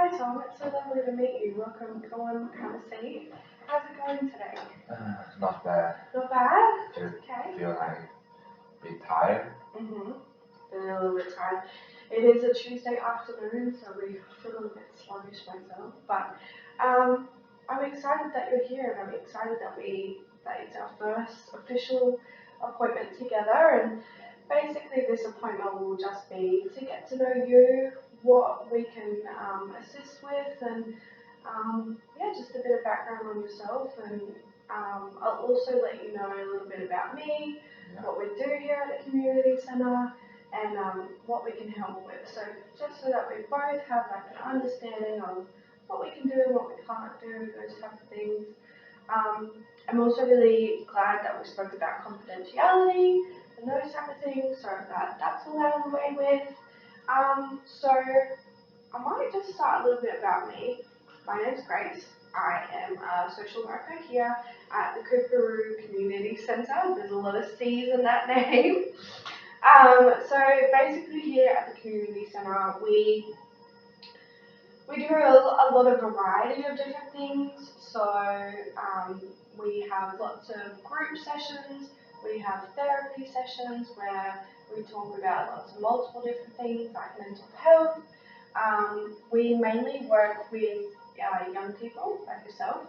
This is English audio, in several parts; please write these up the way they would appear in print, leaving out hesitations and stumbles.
Hi Tom, it's so lovely to meet you. Welcome, go on, have a seat. How's it going today? Not bad. Not bad? Just Okay. feel like a bit tired. Been a little bit tired. It is a Tuesday afternoon, so we feel a little bit sluggish myself. But I'm excited that you're here, and I'm excited that it's our first official appointment together. And basically, this appointment will just be to get to know you, what we can assist with, and yeah, just a bit of background on yourself. And I'll also let you know a little bit about me, what we do here at the community centre, and what we can help with. So just so that we both have like an understanding of what we can do and what we can't do, those type of things. I'm also really glad that we spoke about confidentiality and those type of things, so that's all out of the way with. So I might just start a little bit about me. My name's Grace. I am a social worker here at the Kookaroo Community Centre. There's a lot of C's in that name. So basically here at the Community Centre, we do a lot of variety of different things. So we have lots of group sessions, we have therapy sessions where we talk about lots of multiple different things like mental health. We mainly work with young people like yourself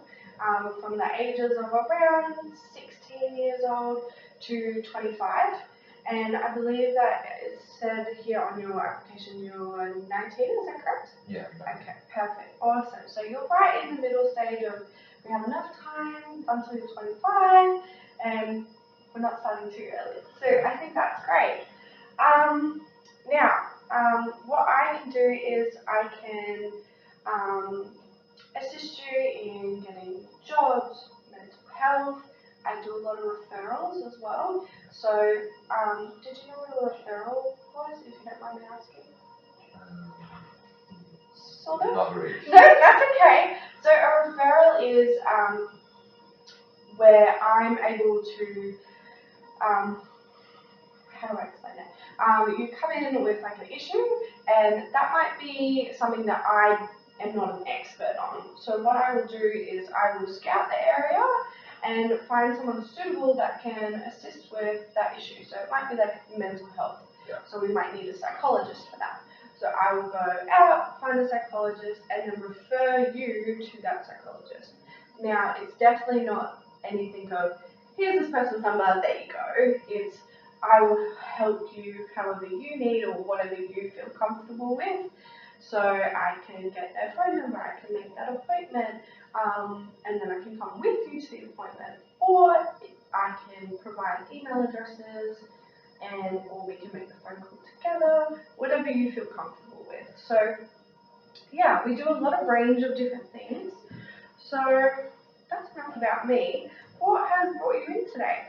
from the ages of around 16 years old to 25. And I believe that it said here on your application you're 19, is that correct? Yeah. Okay, perfect, awesome. So you're right in the middle stage of we have enough time until you're 25 and we're not starting too early. So I think that's great. Now, what I can do is I can assist you in getting jobs, mental health. I do a lot of referrals as well. So, did you know what a referral was, if you don't mind me asking? Sort of? Not really. No, that's okay. So a referral is where I'm able to, how do I explain it? You come in with like an issue, and that might be something that I am not an expert on. So what I will do is I will scout the area and find someone suitable that can assist with that issue. So it might be like mental health. Yeah. So we might need a psychologist for that. So I will go out, find a psychologist, and then refer you to that psychologist. Now, it's definitely not anything of, here's this person's number, there you go. It's, I will help you however you need or whatever you feel comfortable with. So I can get their phone number, I can make that appointment, and then I can come with you to the appointment. Or I can provide email addresses, or we can make the phone call together, whatever you feel comfortable with. So yeah, we do a lot of range of different things. So that's enough about me. What has brought you in today?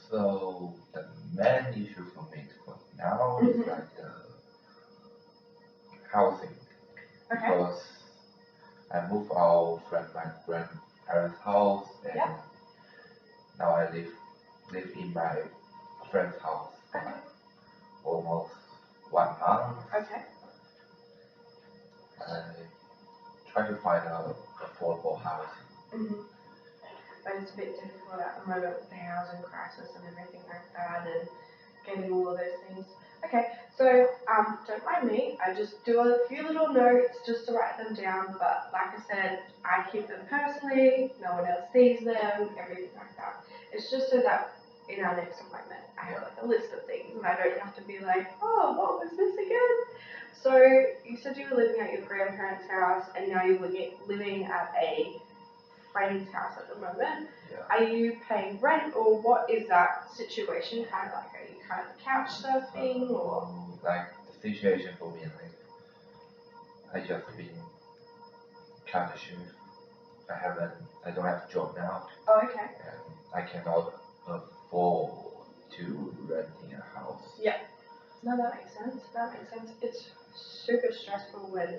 So the main issue for me for now is like the housing. Okay. Because I moved out from my grandparents' house and now I live in my friend's house for almost 1 month. Okay. I try to find a affordable housing. But it's a bit difficult at the moment with the housing crisis and everything like that, and getting all of those things. Okay, so don't mind me, I just do a few little notes just to write them down, but like I said, I keep them personally, no one else sees them, everything like that. It's just so that in our next appointment, I have like a list of things and I don't have to be like, oh, what was this again? So you said you were living at your grandparents' house and now you're living at a friend's house at the moment. Yeah. Are you paying rent, or what is that situation kind of like? Are you kind of couch surfing, or? Like the situation for me, like I just been kind of sure I don't have a job now. Oh, okay. And I cannot afford to renting a house. Yeah. No, that makes sense. That makes sense. It's super stressful when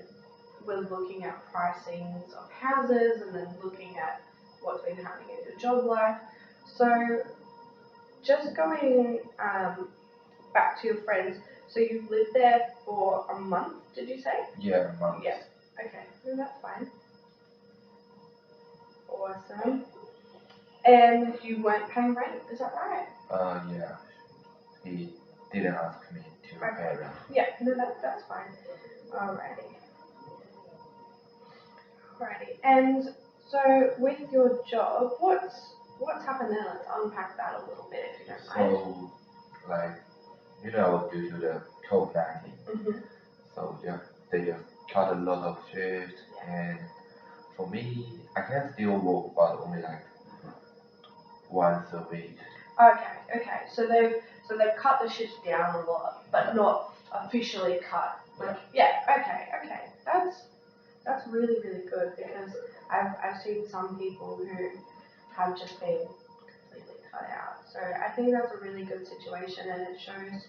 we're looking at pricings of houses and then looking at what's been happening in your job life. So just going back to your friends, so you've lived there for a month, did you say? Yeah, a month. Yeah. Okay, no, that's fine. Awesome. And you weren't paying rent, is that right? Yeah. He didn't ask me to pay rent. Yeah, no, that's fine. Alrighty. Alrighty. And so with your job, what's happened there? Let's unpack that a little bit if you don't mind. So, like, due to the COVID-19, Mm-hmm. so they just cut a lot of shifts, and for me, I can still work, but only like once a week. Okay. So they've cut the shifts down a lot, but not officially cut. Like, okay. That's really, really good because I've seen some people who have just been completely cut out. So I think that's a really good situation, and it shows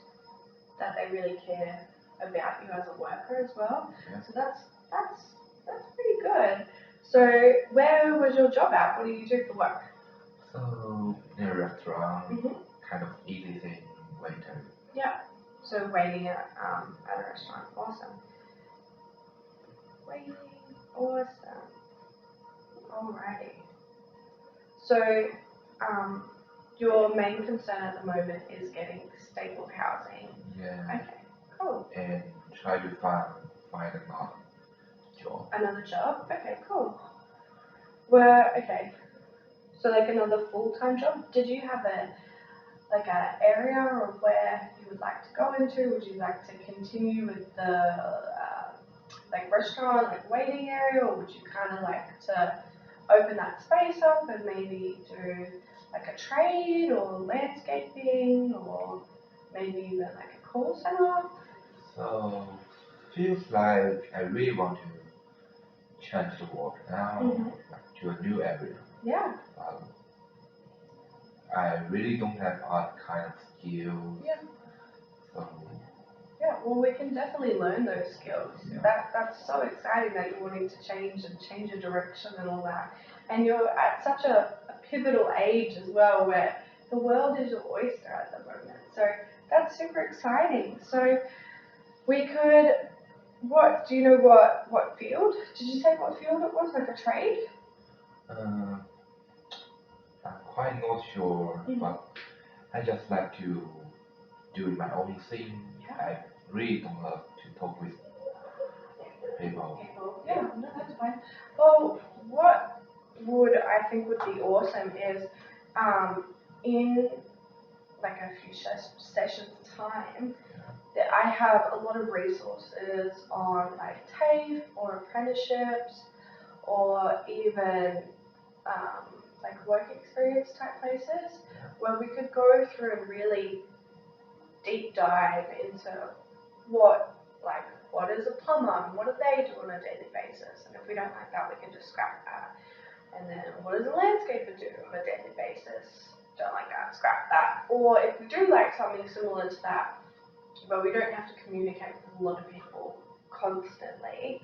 that they really care about you as a worker as well. Yeah. So that's pretty good. So where was your job at? What do you do for work? So, in a restaurant, Mm-hmm. kind of easy thing, waiter. Yeah. So waiting at a restaurant. Awesome. Waiting. Awesome. Alrighty. So your main concern at the moment is getting stable housing. Yeah. Okay. Cool. And try to find another job. Another job. Okay. Cool. Okay. So like another full-time job. Did you have a area of where you would like to go into? Would you like to continue with the like restaurant, like waiting area, or would you kind of like to open that space up and maybe do like a trade or landscaping or maybe even like a call center? So, feels like I really want to change the world now, Mm-hmm. like to a new area. Yeah. I really don't have art kind of skills. Yeah. So, Yeah, well, we can definitely learn those skills. Yeah. That's so exciting that you're wanting to change your direction and all that. And you're at such a pivotal age as well, where the world is your oyster at the moment. So that's super exciting. So we could, do you know what field? Did you say what field it was? Like a trade? uh, I'm quite not sure, Mhm. but I just like to do my own thing. Yeah. I really don't love to talk with people. Yeah, no, that's fine. Well, what I think would be awesome is in like a few sessions time that I have a lot of resources on like TAFE or apprenticeships or even like work experience type places where we could go through and really deep dive into what is a plumber and what do they do on a daily basis, and if we don't like that we can just scrap that. And then what does a landscaper do on a daily basis? Don't like that, scrap that. Or if we do like something similar to that, but we don't have to communicate with a lot of people constantly,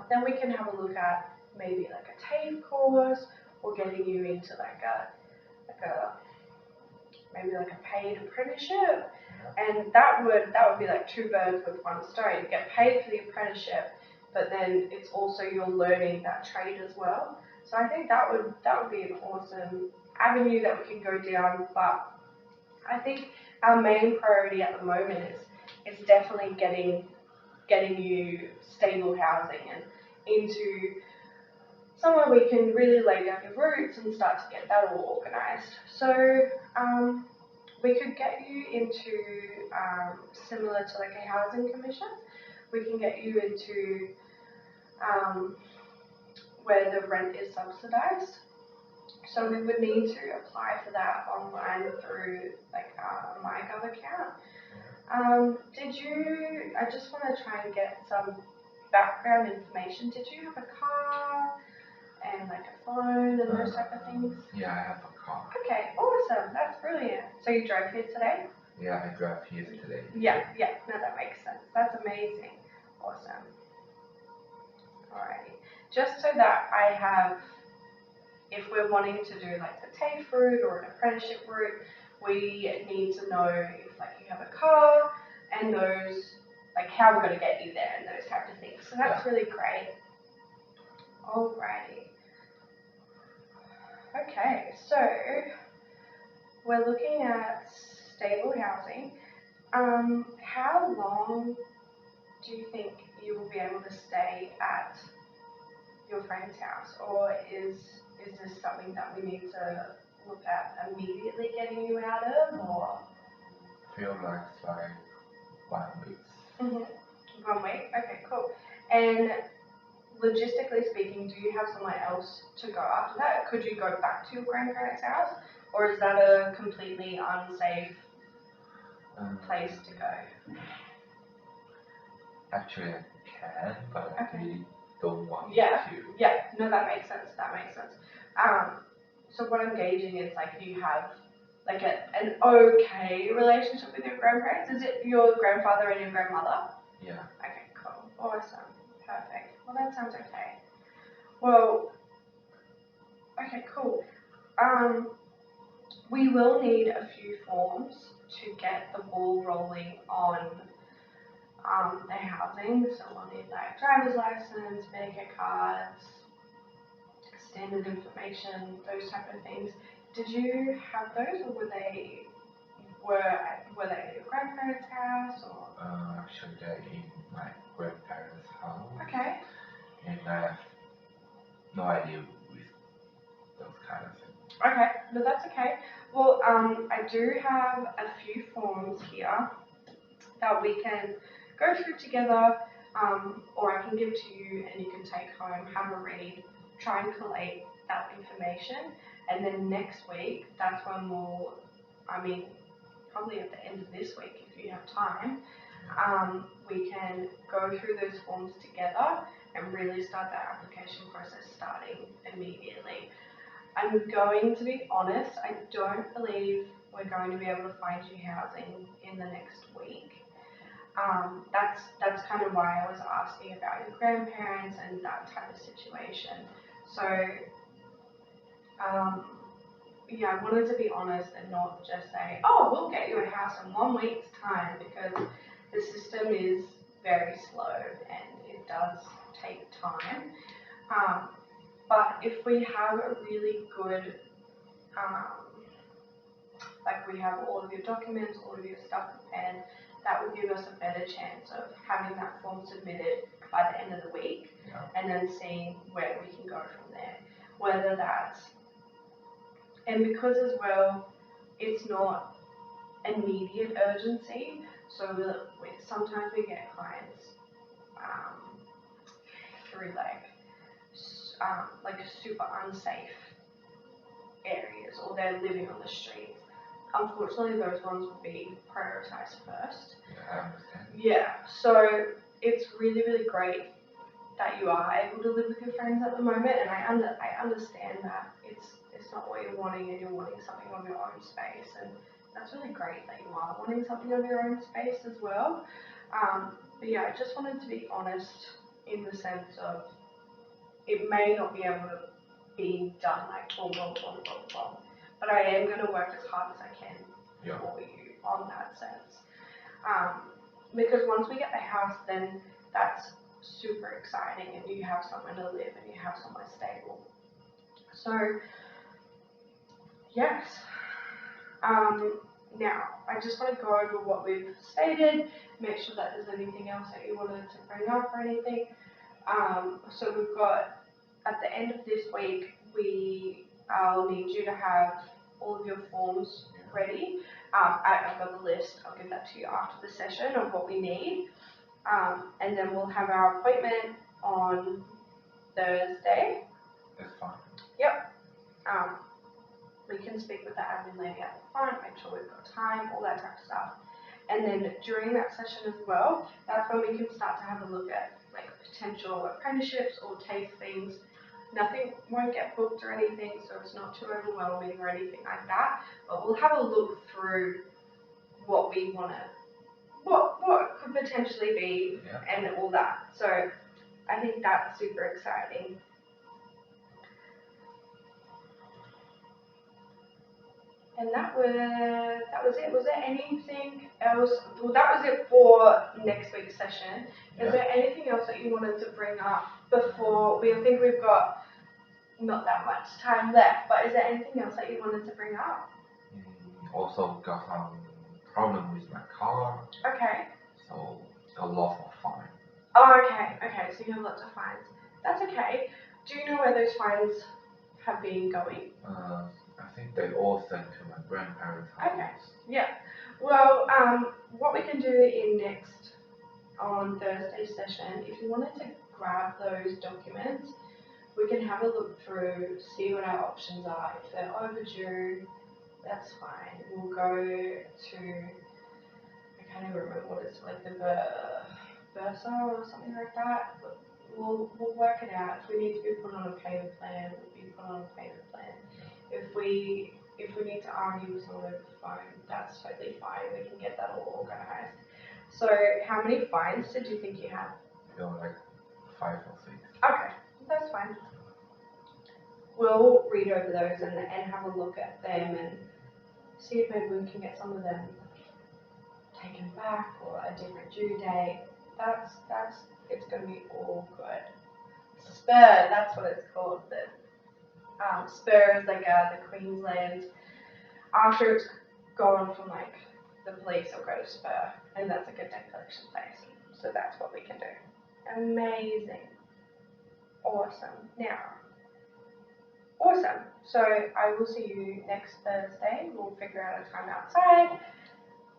then we can have a look at maybe like a TAFE course or getting you into like a maybe like a paid apprenticeship. And that would be like two birds with one stone. You get paid for the apprenticeship, but then it's also you're learning that trade as well. So I think that would be an awesome avenue that we can go down. But I think our main priority at the moment is definitely getting you stable housing and into somewhere we can really lay down your roots and start to get that all organised. So we could get you into similar to like a housing commission. We can get you into where the rent is subsidised. So we would need to apply for that online through like a MyGov account. I just want to try and get some background information. Did you have a car and like a phone and those type of things? Yeah, I have a car. Okay, awesome. That's brilliant. So you drove here today? Yeah, I drove here today. Yeah. No, that makes sense. That's amazing. Awesome. Alrighty. Just so that I have, if we're wanting to do like the TAFE route or an apprenticeship route, we need to know if like you have a car and those, like how we're going to get you there and those types of things. So that's really great. Alrighty. Okay, so we're looking at stable housing. How long do you think you will be able to stay at your friend's house, or is this something that we need to look at immediately getting you out of, or? Feel like 1 week. 1 week. Okay, cool. And logistically speaking, do you have somewhere else to go after that? Could you go back to your grandparents' house, or is that a completely unsafe place to go? Actually, I can, but I really don't want to. Yeah, no, that makes sense. So what I'm gauging is like you have like an okay relationship with your grandparents. Is it your grandfather and your grandmother? Yeah. Okay, cool. Awesome. Perfect. Well, that sounds okay. Well, okay, cool. We will need a few forms to get the ball rolling on the housing. So we'll need like driver's license, Medicare cards, standard information, those type of things. Did you have those, or were they at your grandparents' house, or? Actually, they're in my grandparents' house. Okay. And I have no idea with those kind of things. Okay, but that's okay. Well, I do have a few forms here that we can go through together, or I can give to you and you can take home, have a read, try and collate that information, and then next week, that's when probably at the end of this week if you have time, we can go through those forms together and really start that application process starting immediately. I'm going to be honest, I don't believe we're going to be able to find you housing in the next week. That's kind of why I was asking about your grandparents and that type of situation. So, yeah, I wanted to be honest and not just say, oh, we'll get you a house in 1 week's time, because the system is very slow and it does take time. But if we have a really good, like we have all of your documents, all of your stuff prepared, that will give us a better chance of having that form submitted by the end of the week, and then seeing where we can go from there. Whether that's, and because as well, it's not immediate urgency, so sometimes we get clients through like super unsafe areas, or they're living on the streets. Unfortunately, those ones will be prioritized first. Yeah, I understand. Yeah, so it's really, really great that you are able to live with your friends at the moment, and I understand that it's not what you're wanting, and you're wanting something of your own space, and that's really great that you are wanting something of your own space as well. But yeah, I just wanted to be honest in the sense of it may not be able to be done like boom, boom, boom, boom, boom, but I am going to work as hard as I can for you on that sense. Because once we get the house, then that's super exciting, and you have somewhere to live and you have somewhere stable. So yes, now I just want to go over what we've stated, make sure that there's anything else that you wanted to bring up or anything. So we've got, at the end of this week, I'll need you to have all of your forms ready. I've got the list, I'll give that to you after the session of what we need. And then we'll have our appointment on Thursday. That's fine. Yep. We can speak with the admin lady at the front, make sure we've got time, all that type of stuff. And then during that session as well, that's when we can start to have a look at like potential apprenticeships or TAFE things. Nothing won't get booked or anything, so it's not too overwhelming or anything like that. But we'll have a look through what we want to, what could potentially be, and all that. So I think that's super exciting. And that was it. Was there anything else? Well, that was it for next week's session. Is there anything else that you wanted to bring up before? We think we've got not that much time left, but is there anything else that you wanted to bring up? Also got some problem with my car. Okay. So a lot of fine. Oh, okay. Okay, so you have lots of fines. That's okay. Do you know where those fines have been going? I think they all sent to my grandparents' house. Okay. Yeah. Well, what we can do in next on Thursday's session, if you wanted to grab those documents, we can have a look through, see what our options are. If they're overdue, that's fine. We'll go to, I can't even remember what it's like, the Versa or something like that. But we'll work it out. If we need to be put on a payment plan, we'll be put on a payment plan. If we need to argue with someone over the phone, that's totally fine. We can get that all organised. So, how many fines did you think you had? Like 5 or 6. Okay, that's fine. We'll read over those and have a look at them and see if maybe we can get some of them taken back or a different due date. It's going to be all good. Spur, that's what it's called. The Spur is like the Queensland. After it's gone from like the police, will go to Spur, and that's like a debt collection place. So that's what we can do. Amazing. Awesome. Now, awesome. So I will see you next Thursday. We'll figure out a time outside.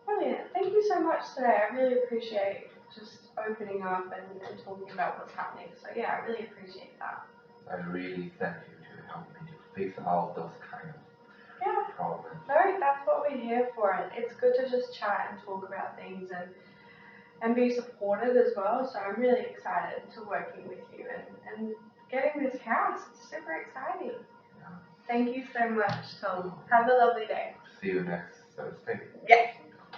Brilliant. Thank you so much today. I really appreciate just opening up and talking about what's happening. So yeah, I really appreciate that. I really thank you to help me to fix out those kind of problems. No, that's what we're here for. It's good to just chat and talk about things and be supported as well. So I'm really excited to working with you and getting this house. It's super exciting. Yeah. Thank you so much, Tom. Have a lovely day. See you next Thursday. Yes.